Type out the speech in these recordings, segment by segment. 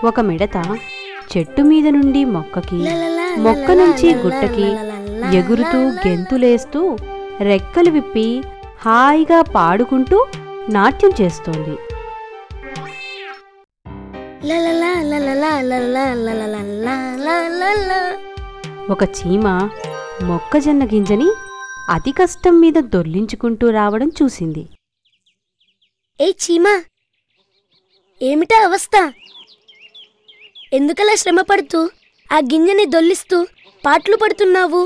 ఒక మిడత చెట్టు మీద నుండి మొక్కకి, మొక్క నుంచి గుట్టకి ఎగురుతూ గెంతులేస్తూ రెక్కలు విప్పి హాయిగా పాడుకుంటూ నాట్యం చేస్తోంది. ఒక చీమ మొక్కజొన్న గింజని అతి కష్టం మీద దొర్లించుకుంటూ రావడం చూసింది. ఏ చీమా, ఏమిటా అవస్థ? ఎందుకలా శ్రమపడుతూ ఆ గింజని దొల్లిస్తూ పాటలు పడుతున్నావు?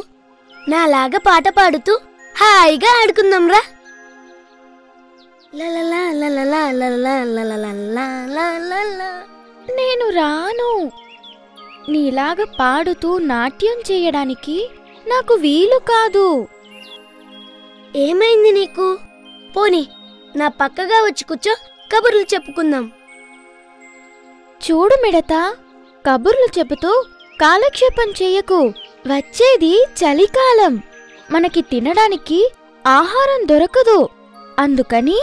నాలాగా పాట పాడుతూ హాయిగా ఆడుకుందాంరా. నేను రాను. నీలాగా పాడుతూ నాట్యం చేయడానికి నాకు వీలు కాదు. ఏమైంది నీకు? పోనీ నా పక్కగా వచ్చి కూర్చో, కబుర్లు చెప్పుకుందాం. చూడు మిడత, కబుర్లు చెబుతూ కాలక్షేపం చెయ్యకు. వచ్చేది చలికాలం. మనకి తినడానికి ఆహారం దొరకదు. అందుకని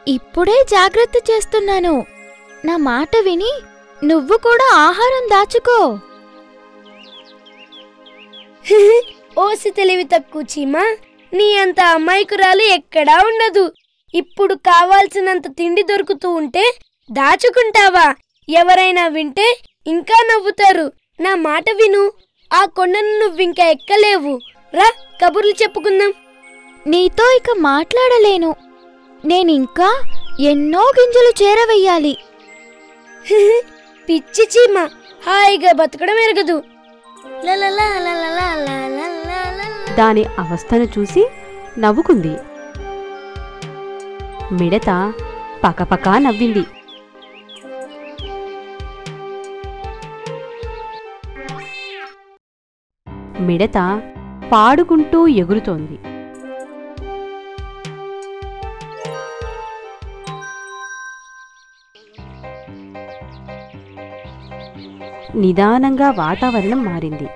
ఇప్పుడే జాగ్రత్త చేస్తున్నాను. నా మాట విని నువ్వు కూడా ఆహారం దాచుకో. ఓసి తెలివి తక్కువ చీమా, నీ అంత అమాయకురాలు ఎక్కడా ఉండదు. ఇప్పుడు కావాల్సినంత తిండి దొరుకుతూ ఉంటే దాచుకుంటావా? ఎవరైనా వింటే ఇంకా నవ్వుతారు. నా మాట విను. ఆ కొండను నువ్వింకా ఎక్కలేవు. రా, కబుర్లు చెప్పుకుందాం. నీతో ఇక మాట్లాడలేను. నేనింకా ఎన్నో గింజలు చేరవెయ్యాలి. పిచ్చి చీమ, హాయిగా బతకడం ఎరగదు. దాని అవస్థను చూసి నవ్వుకుంది. మిడత పకపకా నవ్వింది. మిడత పాడుకుంటూ ఎగురుతోంది. నిదానంగా వాతావరణం మారింది.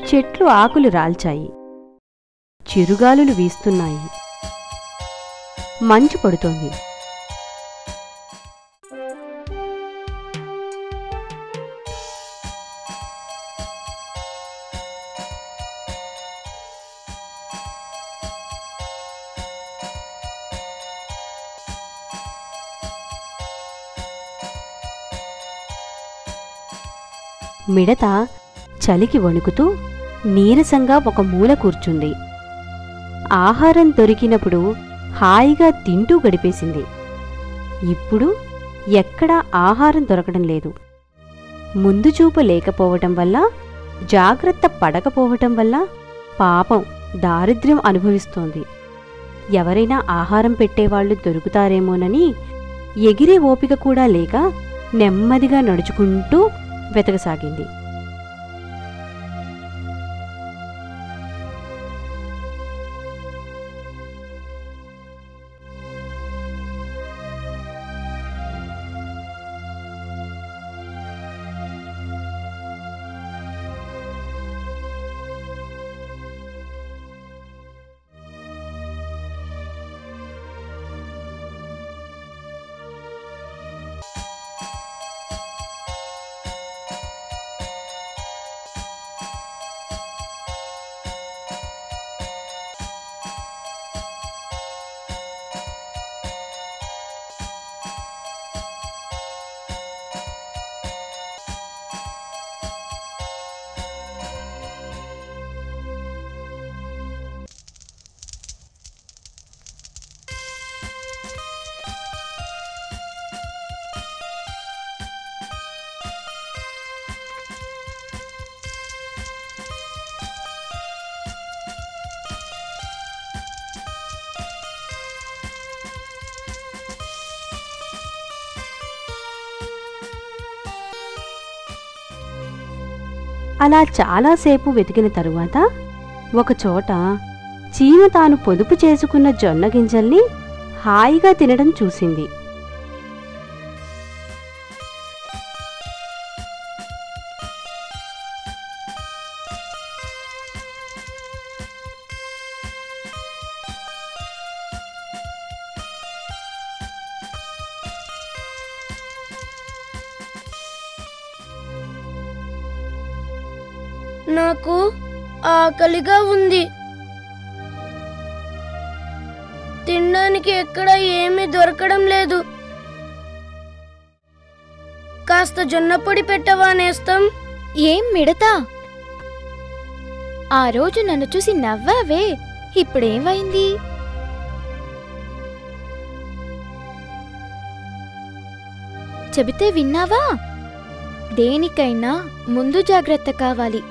చెట్లు ఆకులు రాల్చాయి. చిరుగాలులు వీస్తున్నాయి. మంచు పడుతోంది. మిడత చలికి వణుకుతూ నీరసంగా ఒక మూల కూర్చుంది. ఆహారం దొరికినప్పుడు హాయిగా తింటూ గడిపేసింది. ఇప్పుడు ఎక్కడా ఆహారం దొరకడం లేదు. ముందు చూపు లేకపోవటం వల్ల, జాగ్రత్త పడకపోవటం వల్ల పాపం దారిద్ర్యం అనుభవిస్తోంది. ఎవరైనా ఆహారం పెట్టేవాళ్లు దొరుకుతారేమోనని ఎగిరే ఓపిక కూడా లేక నెమ్మదిగా నడుచుకుంటూ వెతకసాగింది. అలా చాలాసేపు వెతికిన తరువాత ఒకచోట చీమ తాను పొదుపు చేసుకున్న జొన్న గింజల్ని హాయిగా తినడం చూసింది. నాకు ఆకలిగా ఉంది. తినడానికి ఎక్కడ ఏమీ దొరకడం లేదు. కాస్త జొన్న పొడి పెట్టవా నేస్తం? ఏం మిడతా? ఆ రోజు నన్ను చూసి నవ్వావే, ఇప్పుడేమైంది? చెబితే విన్నావా? దేనికైనా ముందు జాగ్రత్త కావాలి.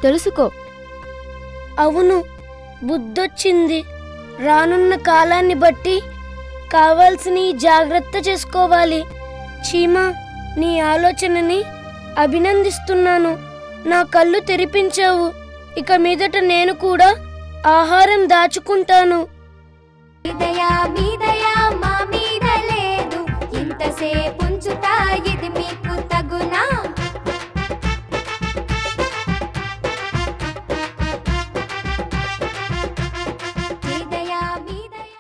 తెలుసుకో. అవును, బుద్ధొచ్చింది. రానున్న కాలాన్ని బట్టి కావాల్సిన జాగ్రత్త చేసుకోవాలి. చీమా, నీ ఆలోచనని అభినందిస్తున్నాను. నా కళ్ళు తెరిపించావు. ఇక మీదట నేను కూడా ఆహారం దాచుకుంటాను. మా మీద లేదు, ఇంతసేపు ఉంచుతా ఇది మీకు